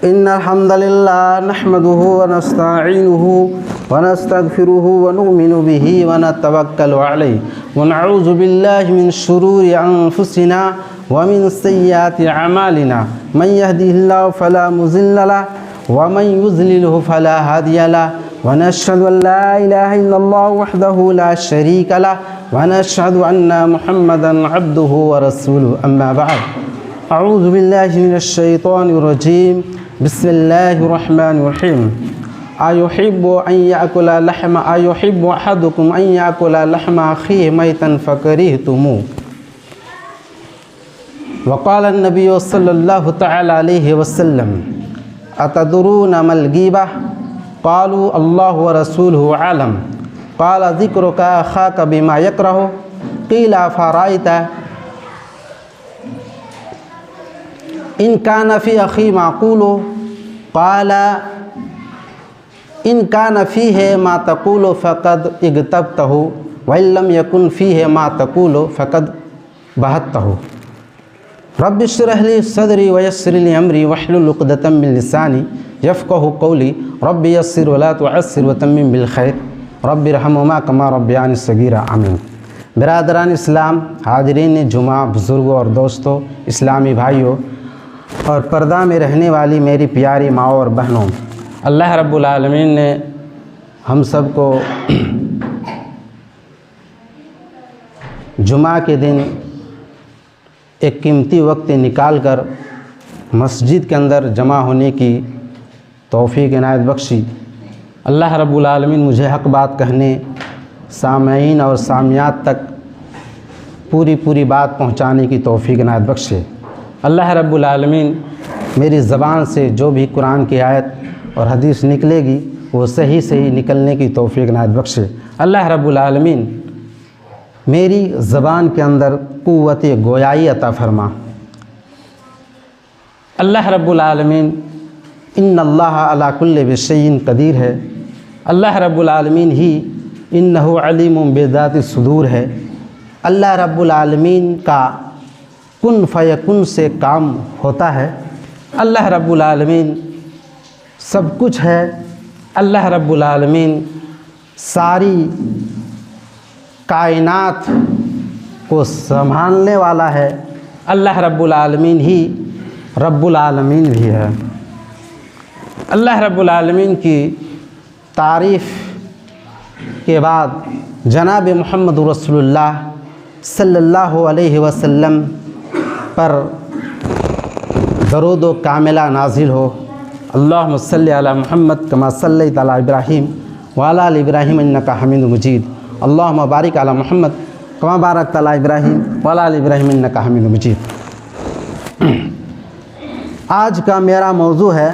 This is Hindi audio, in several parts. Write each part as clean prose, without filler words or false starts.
इन्नल हम्दुलिल्लाह नहमदुहु व नस्तईनुहु व नस्तगफिरुहु व नुमिनु बिही व नतवक्कलु अलैहि व नऊज़ु बिल्लाहि मिन शुरूरि अनफुसिना व मिन सय्यिआति अमालिना मन यहदिहिल्लाहु फला मुज़िल्ल लहु व मन युज़लिलहु फला हादिय लहु व नशहदु अन ला इलाहा इल्लल्लाहु वहदहु ला शरीका लहु व नशहदु अन्ना मुहम्मदन अब्दुहु व रसूलुहु अम्मा बअद अऊज़ु बिल्लाहि मिनश शैतानिर रजीम बिस्मिल्लाहिर्रहमानिर्रहीम अयुहिब्बु अहदुकुम अन याकुला लहमा अखीहि मैतन फकरिहतुमू वक़ाल नबी सल्लल्लाहु तआला अलैहि वसल्लम अतदरून मल गीबह क़ालू अल्लाहु व रसूलुहु आलम क़ाल ज़िक्रुका अख़ाका बिमा यकरहु क़ील अफ़रअयता इन कान फ़ी अख़ी माक़ूलु क़ाल इन कान फ़ीहि मा तक़ूलु फ़क़द इग़तबतहु व इन लम यकुन फ़ीहि मा तक़ूलु फ़क़द बहतहु रब्बि इश्रह ली सदरी व यस्सिर ली अमरी वहलुल उक़दतम मिन लिसानी यफ़क़हु क़ौली रब्बि यस्सिर व ला तुअस्सिर व तम्मिम बिल खैर रब्बि इरहम्हुमा कमा रब्बयानी सगीरा आमीन। बिरादरान इस्लाम, हाज़रीन जुमा, बुज़ुर्गों और दोस्तों, इस्लामी भाइयों और पर्दा में रहने वाली मेरी प्यारी माओ और बहनों, अल्लाह रब्बुल आलमीन ने हम सब को जुमा के दिन एक कीमती वक्त निकाल कर मस्जिद के अंदर जमा होने की तौफ़ीक़ इनायत बख्शी। अल्लाह रब्बुल आलमीन मुझे हक़ बात कहने, सामईन और सामियात तक पूरी बात पहुँचाने की तौफ़ीक़ इनायत बख्शे। अल्लाह रब्बुल आलमीन मेरी ज़बान से जो भी कुरान की आयत और हदीस निकलेगी वो सही निकलने की तौफ़ीक़ इनायत बख्शे। अल्लाह रब्बुल आलमीन मेरी ज़बान के अंदर क़ुव्वत गोयाई अता फरमा। अल्लाह रब्बुल आलमीन इन्नल्लाह अला कुल्लि शैइन क़दीर है। अल्लाह रब्बुल आलमीन ही इन्नहु अलीमुम बिज़ाति सुदूर है। अल्लाह रब्बुल आलमीन का कुन फ़यकुन से काम होता है। अल्लाह रब्बुल आलमीन सब कुछ है। अल्लाह रब्बुल आलमीन सारी कायनात को संभालने वाला है। अल्लाह रब्बुल आलमीन ही रब्बुल आलमीन भी है। अल्लाह रब्बुल आलमीन की तारीफ़ के बाद जनाब मुहम्मद रसूलुल्लाह सल्लल्लाहु अलैहि वसल्लम पर दरूद व कामिला नाजिल हो। अल्लाहुम्मा सल्लि अला मुहम्मद कमा सल्लैता अला इब्राहीम व अला आलि इब्राहीम इन्नका हमीदुम मजीद। अल्लाहुम्मा बारिक अला मुहम्मद कमा बारकता अला इब्राहीम व अला आलि इब्राहीम इन्नका हमीदुम मजीद। आज का मेरा मौजू है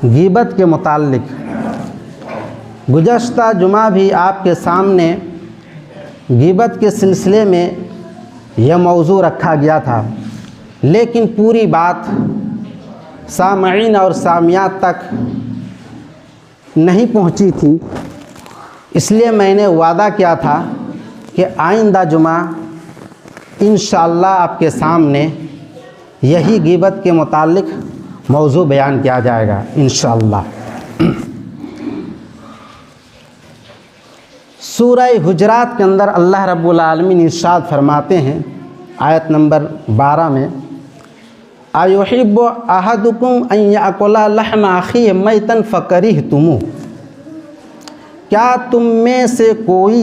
गीबत के मुताल्लिक। गुज़श्ता जुमा भी आपके सामने गीबत के सिलसिले में यह मौजू रखा गया था, लेकिन पूरी बात सामईन और सामियात तक नहीं पहुंची थी। इसलिए मैंने वादा किया था कि आइंदा जुमा इंशाअल्लाह आपके सामने यही गीबत के मुताल्लिक मौजू बयान किया जाएगा इंशाअल्लाह। सूरह हुजरात के अंदर अल्लाह रब्बुल आलमीन इरशाद फरमाते हैं आयत नंबर 12 में, अयुहिब्बु अहदुकुम अन याकुला लहमा अखीहि मैतन फकरिहतुमू। क्या तुम में से कोई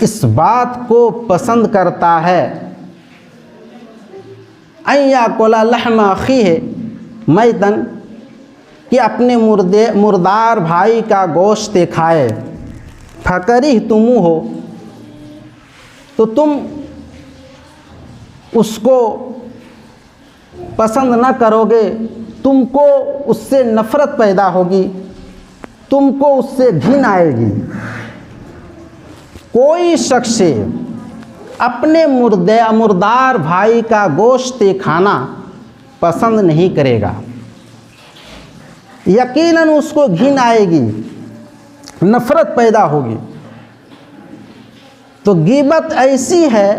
इस बात को पसंद करता है, अन याकुला लहमा अखीहि मैतन, कि अपने मुर्दार भाई का गोश्त खाए, फकरिहतुमू हो, तो तुम उसको पसंद न करोगे, तुमको उससे नफ़रत पैदा होगी, तुमको उससे घिन आएगी। कोई शख्स अपने मुर्दार भाई का गोश्त खाना पसंद नहीं करेगा, यकीनन उसको घिन आएगी, नफ़रत पैदा होगी। तो गीबत ऐसी है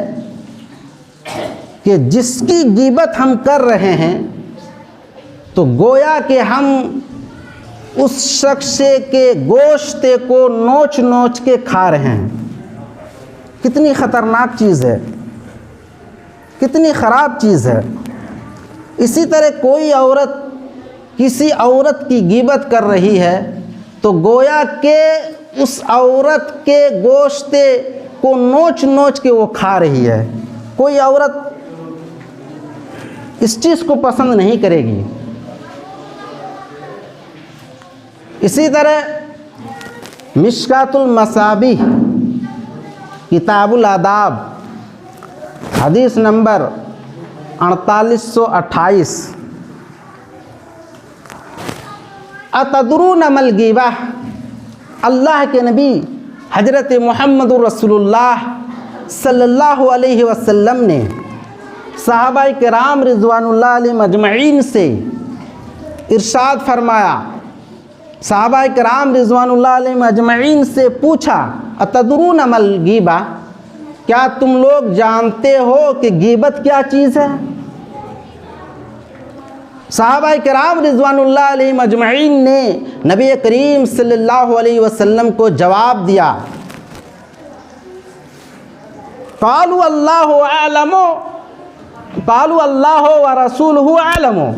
कि जिसकी गीबत हम कर रहे हैं तो गोया कि हम उस शख्स के गोश्ते को नोच नोच के खा रहे हैं। कितनी ख़तरनाक चीज़ है, कितनी ख़राब चीज़ है। इसी तरह कोई औरत किसी औरत की गीबत कर रही है तो गोया के उस औरत के गोश्ते को नोच नोच के वो खा रही है। कोई औरत इस चीज़ को पसंद नहीं करेगी। इसी तरह मिशकातुल मसाबीह किताबुल आदाब हदीस नंबर 4828, अतदरून मल गीबा, अल्लाह के नबी हज़रत मुहम्मदुर रसूलुल्लाह सल्लल्लाहु अलैहि वसल्लम ने सहाबाए किराम रिज़वानुल्लाह अलैहिम अजमईन से इरशाद फरमाया, सहाबाए किराम रिज़वानुल्लाह अलैहिम अजमईन से पूछा, अतदरून मल गीबा, क्या तुम लोग जानते हो कि गीबत क्या चीज़ है? सहाबाए किराम रिज़वानुल्लाह अलैहिम अजमईन ने नबी करीम सल्लल्लाहु अलैहि वसल्लम को जवाब दिया, क़ालू अल्लाहु अअलमु, क़ालू अल्लाहु व रसूलुहु अअलमु।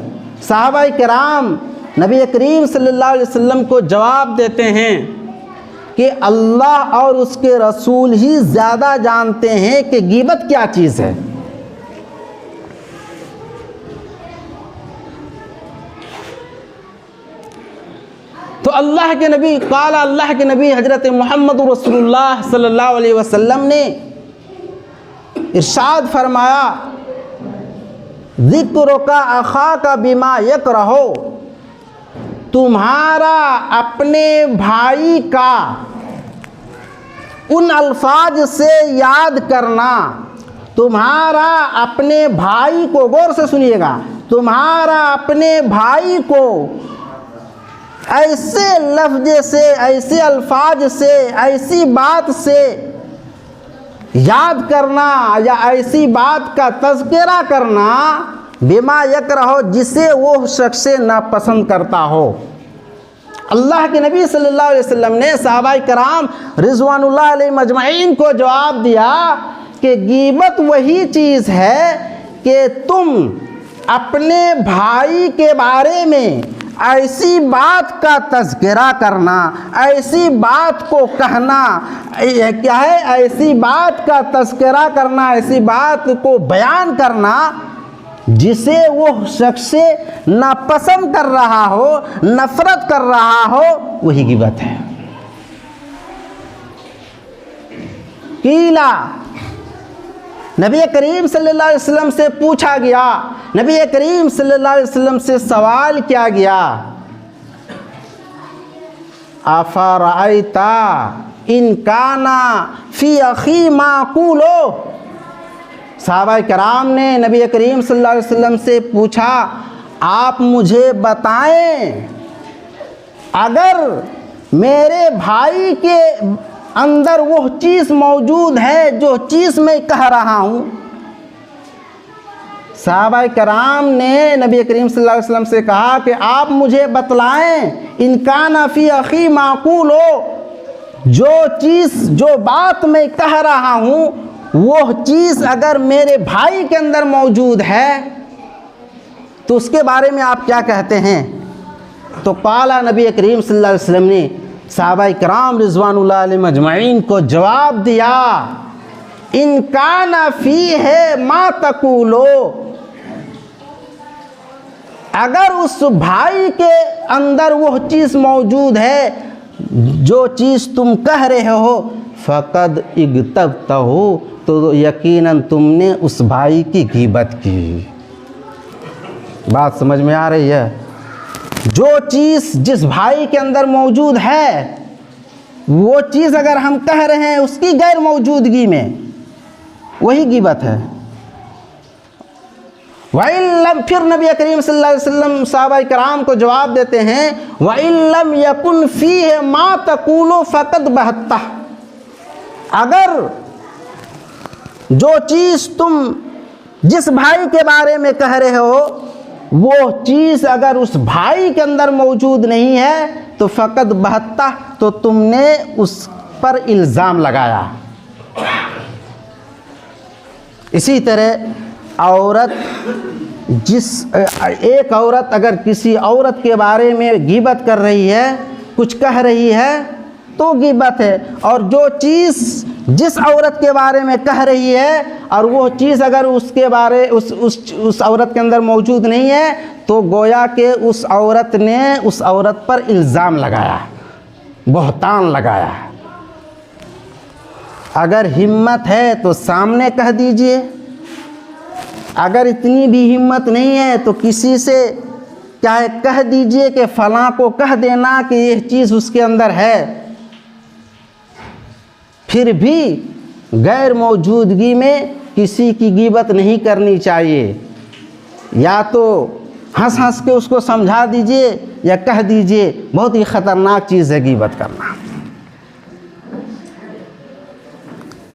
सहाबाए किराम नबी करीम सल्लल्लाहु अलैहि वसल्लम को जवाब देते हैं कि अल्लाह और उसके रसूल ही ज़्यादा जानते हैं कि गीबत क्या चीज़ है। तो अल्लाह के नबी काला अल्लाह के नबी हज़रत मुहम्मद रसूलुल्लाह सल्लल्लाहु अलैहि वसल्लम ने इरशाद फरमाया, ज़िक्र का अखा का बिमा यकरहो, तुम्हारा अपने भाई का उन अल्फाज से याद करना, तुम्हारा अपने भाई को, गौर से सुनिएगा, तुम्हारा अपने भाई को ऐसे लफ्ज़ से, ऐसे अल्फाज से, ऐसी बात से याद करना या ऐसी बात का तज़किरा करना, बिमा यकरहो, जिसे वो शख्स नापसंद करता हो। अल्लाह के नबी सल्लल्लाहु अलैहि वसल्लम ने सहाबाए किराम रिज़वानुल्लाह अलैहिम अजमईन को जवाब दिया कि गीबत वही चीज़ है कि तुम अपने भाई के बारे में ऐसी बात का तज़किरा करना, ऐसी बात को कहना, क्या है, ऐसी बात का तज़किरा करना, ऐसी बात को बयान करना जिसे वो शख्स नापसंद कर रहा हो, नफ़रत कर रहा हो, वही गीबत है। कीला, नबी करीम सल्लल्लाहु अलैहि वसल्लम से पूछा गया, नबी करीम सल्लल्लाहु अलैहि वसल्लम से सवाल किया गया, अफ़रअयता इन काना फ़ी अख़ी माक़ूलो। सहाबाए किराम ने नबी करीम सल्लल्लाहु अलैहि वसल्लम से पूछा, आप मुझे बताएं, अगर मेरे भाई के अंदर वो चीज़ मौजूद है जो चीज़ मैं कह रहा हूँ। सहाबाए किराम ने नबी करीम सल्लल्लाहु अलैहि वसल्लम से कहा कि आप मुझे बतलाएं, इनकाना फ़ी अख़ी माक़ूलो, जो चीज़, जो बात मैं कह रहा हूँ वो चीज़ अगर मेरे भाई के अंदर मौजूद है तो उसके बारे में आप क्या कहते हैं? तो काला, नबी करीम सल्लल्लाहु अलैहि वसल्लम ने सहाबाए किराम रिज़वानुल्लाह अलैहिम अजमईन को जवाब दिया, इन काना फ़ीहि मा तक़ूलो, अगर उस भाई के अंदर वो चीज़ मौजूद है जो चीज़ तुम कह रहे हो, फ़क़द इग़्तबतहु, तो यकीनन तुमने उस भाई की गीबत की। बात समझ में आ रही है? जो चीज़ जिस भाई के अंदर मौजूद है वो चीज़ अगर हम कह रहे हैं उसकी गैर मौजूदगी में, वही गीबत है। वइल्लम, फिर नबी करीम सल्लल्लाहु अलैहि वसल्लम सहाबाए किराम को जवाब देते हैं, वइल्लम यकुन फ़ीहि मा तक़ूलु फ़क़द बहत्ता, अगर जो चीज़ तुम जिस भाई के बारे में कह रहे हो वो चीज़ अगर उस भाई के अंदर मौजूद नहीं है तो फ़कत बहत्ता, तो तुमने उस पर इल्ज़ाम लगाया। इसी तरह औरत, एक औरत अगर किसी औरत के बारे में ग़ीबत कर रही है, कुछ कह रही है तो ग़ीबत है, और जो चीज़ जिस औरत के बारे में कह रही है और वो चीज़ अगर उसके बारे उस औरत के अंदर मौजूद नहीं है तो गोया के उस औरत ने उस औरत पर इल्ज़ाम लगाया, बहतान लगाया। अगर हिम्मत है तो सामने कह दीजिए, अगर इतनी भी हिम्मत नहीं है तो किसी से चाहे कह दीजिए कि फ़लाँ को कह देना कि यह चीज़ उसके अंदर है। फिर भी गैर मौजूदगी में किसी की ग़ीबत नहीं करनी चाहिए। या तो हंस हंस के उसको समझा दीजिए या कह दीजिए। बहुत ही ख़तरनाक चीज़ है ग़ीबत करना।